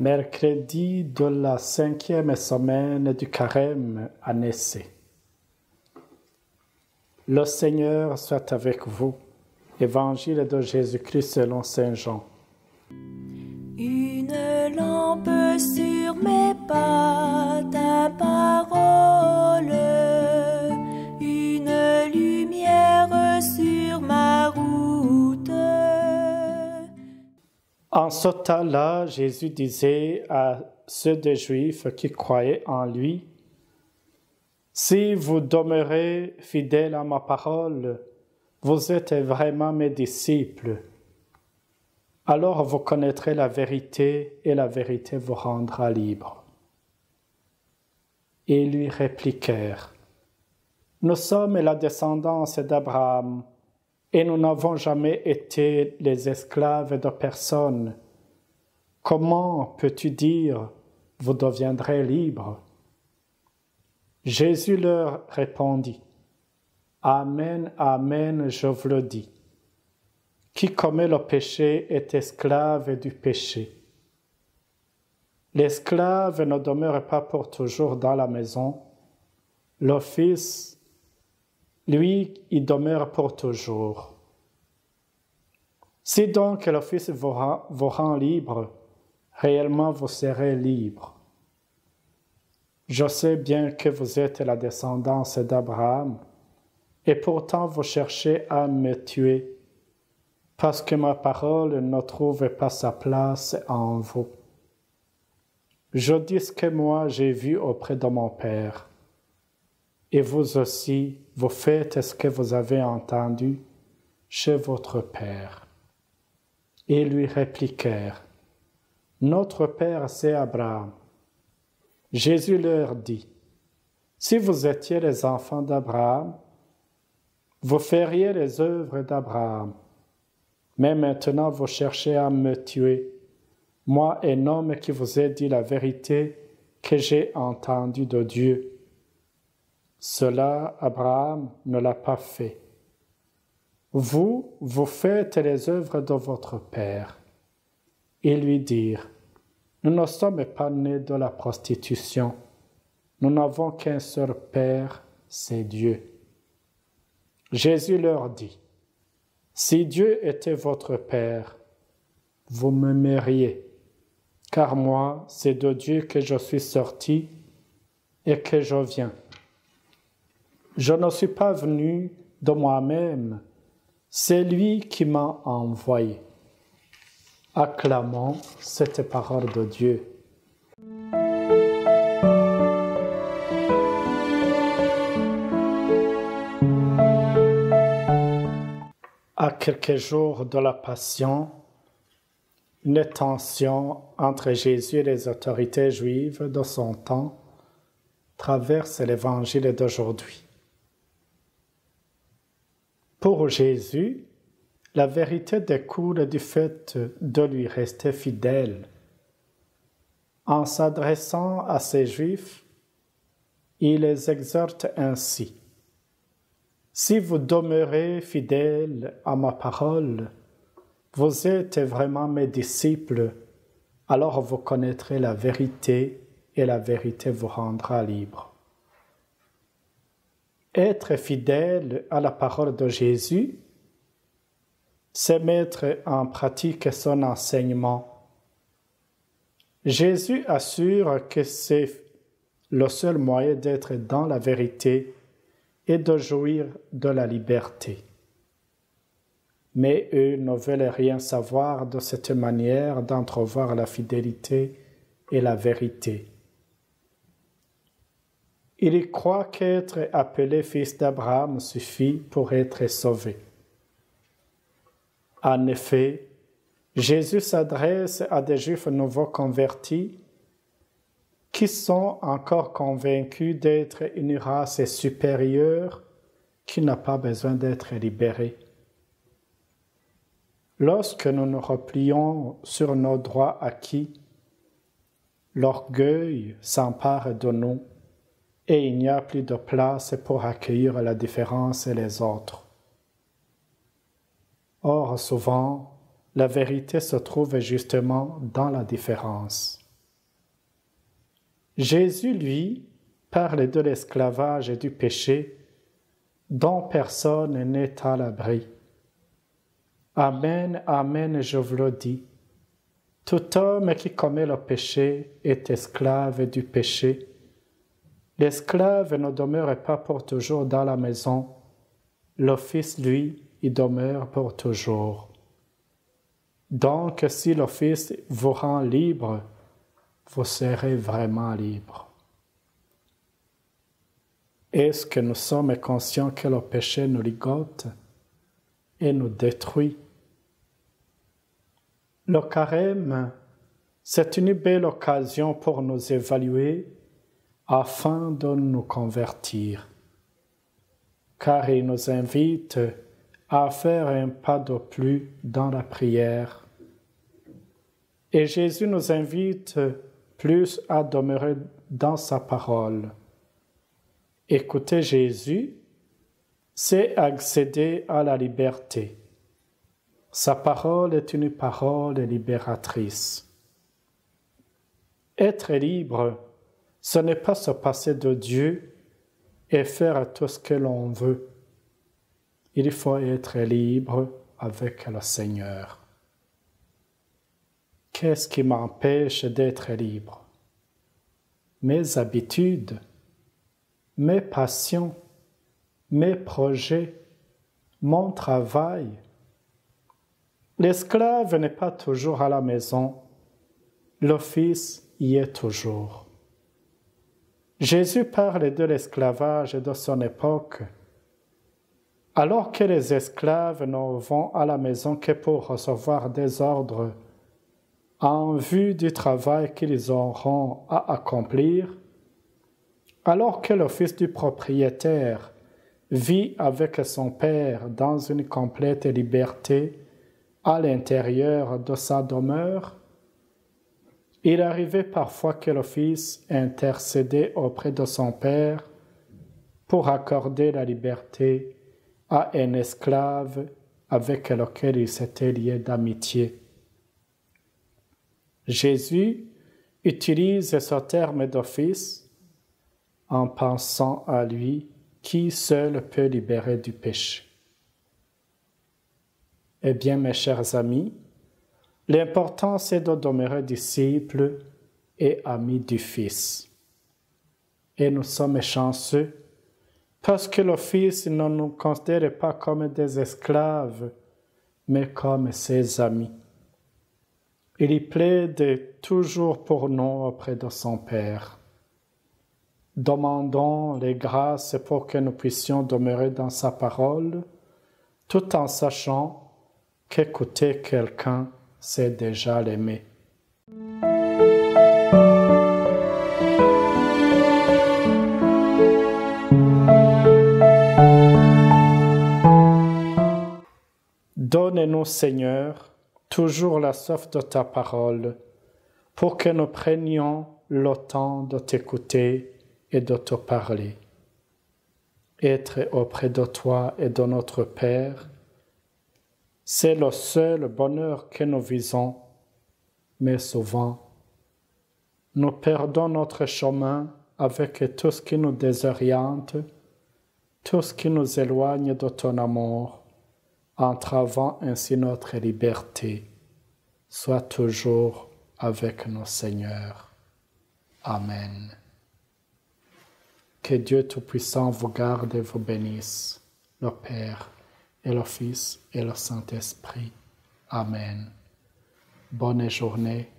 Mercredi de la 5e semaine du Carême à Nicée. Le Seigneur soit avec vous. Évangile de Jésus-Christ selon saint Jean. Une lampe sur mes pas, ta parole, une lumière sur ma route. En ce temps-là, Jésus disait à ceux des Juifs qui croyaient en lui, « Si vous demeurez fidèles à ma parole, vous êtes vraiment mes disciples. Alors vous connaîtrez la vérité et la vérité vous rendra libre. » Ils lui répliquèrent, « Nous sommes la descendance d'Abraham, et nous n'avons jamais été les esclaves de personne. Comment peux-tu dire, vous deviendrez libres? » Jésus leur répondit, « Amen, amen, je vous le dis. Qui commet le péché est esclave du péché. L'esclave ne demeure pas pour toujours dans la maison. Le Fils, lui, il demeure pour toujours. Si donc le Fils vous rend libre, réellement vous serez libre. Je sais bien que vous êtes la descendance d'Abraham, et pourtant vous cherchez à me tuer, parce que ma parole ne trouve pas sa place en vous. Je dis ce que moi j'ai vu auprès de mon Père, et vous aussi, vous faites ce que vous avez entendu chez votre Père. » Ils lui répliquèrent, « Notre Père, c'est Abraham. » Jésus leur dit, « Si vous étiez les enfants d'Abraham, vous feriez les œuvres d'Abraham. Mais maintenant vous cherchez à me tuer, moi, un homme qui vous ai dit la vérité que j'ai entendue de Dieu. Cela, Abraham ne l'a pas fait. Vous faites les œuvres de votre père. » Ils lui dirent, « Nous ne sommes pas nés de la prostitution. Nous n'avons qu'un seul Père, c'est Dieu. » Jésus leur dit, « Si Dieu était votre Père, vous m'aimeriez, car moi, c'est de Dieu que je suis sorti et que je viens. Je ne suis pas venu de moi-même, c'est lui qui m'a envoyé. » Acclamons cette parole de Dieu. À quelques jours de la Passion, une tension entre Jésus et les autorités juives de son temps traverse l'Évangile d'aujourd'hui. Pour Jésus, la vérité découle du fait de lui rester fidèle. En s'adressant à ces Juifs, il les exhorte ainsi. « Si vous demeurez fidèles à ma parole, vous êtes vraiment mes disciples, alors vous connaîtrez la vérité et la vérité vous rendra libre. » Être fidèle à la parole de Jésus, c'est mettre en pratique son enseignement. Jésus assure que c'est le seul moyen d'être dans la vérité et de jouir de la liberté. Mais eux ne veulent rien savoir de cette manière d'entrevoir la fidélité et la vérité. Ils croient qu'être appelé fils d'Abraham suffit pour être sauvé. En effet, Jésus s'adresse à des Juifs nouveaux convertis qui sont encore convaincus d'être une race supérieure qui n'a pas besoin d'être libérée. Lorsque nous nous replions sur nos droits acquis, l'orgueil s'empare de nous et il n'y a plus de place pour accueillir la différence et les autres. Or, souvent, la vérité se trouve justement dans la différence. Jésus, lui, parle de l'esclavage et du péché dont personne n'est à l'abri. Amen, amen, je vous le dis. Tout homme qui commet le péché est esclave du péché. L'esclave ne demeure pas pour toujours dans la maison. Le Fils, lui, y demeure pour toujours. Donc, si le Fils vous rend libre, vous serez vraiment libre. Est-ce que nous sommes conscients que le péché nous ligote et nous détruit? Le carême, c'est une belle occasion pour nous évaluer afin de nous convertir, car il nous invite à faire un pas de plus dans la prière. Et Jésus nous invite plus à demeurer dans sa parole. Écouter Jésus, c'est accéder à la liberté. Sa parole est une parole libératrice. Être libre, ce n'est pas se passer de Dieu et faire tout ce que l'on veut. Il faut être libre avec le Seigneur. Qu'est-ce qui m'empêche d'être libre? Mes habitudes, mes passions, mes projets, mon travail. L'esclave n'est pas toujours à la maison, le Fils y est toujours. Jésus parle de l'esclavage de son époque, alors que les esclaves ne vont à la maison que pour recevoir des ordres en vue du travail qu'ils auront à accomplir, alors que le fils du propriétaire vit avec son père dans une complète liberté à l'intérieur de sa demeure, il arrivait parfois que le fils intercédait auprès de son père pour accorder la liberté à un esclave avec lequel il s'était lié d'amitié. Jésus utilise ce terme de fils en pensant à lui qui seul peut libérer du péché. Eh bien, mes chers amis, l'important c'est de demeurer disciples et amis du Fils. Et nous sommes chanceux parce que le Fils ne nous considère pas comme des esclaves, mais comme ses amis. Il y plaide toujours pour nous auprès de son Père. Demandons les grâces pour que nous puissions demeurer dans sa parole, tout en sachant qu'écouter quelqu'un, c'est déjà l'aimer. Donne-nous, Seigneur, toujours la soif de ta parole, pour que nous prenions le temps de t'écouter et de te parler. Être auprès de toi et de notre Père, c'est le seul bonheur que nous visons, mais souvent, nous perdons notre chemin avec tout ce qui nous désoriente, tout ce qui nous éloigne de ton amour, entravant ainsi notre liberté. Sois toujours avec nous, Seigneur. Amen. Que Dieu Tout-Puissant vous garde et vous bénisse, le Père et le Fils et le Saint-Esprit. Amen. Bonne journée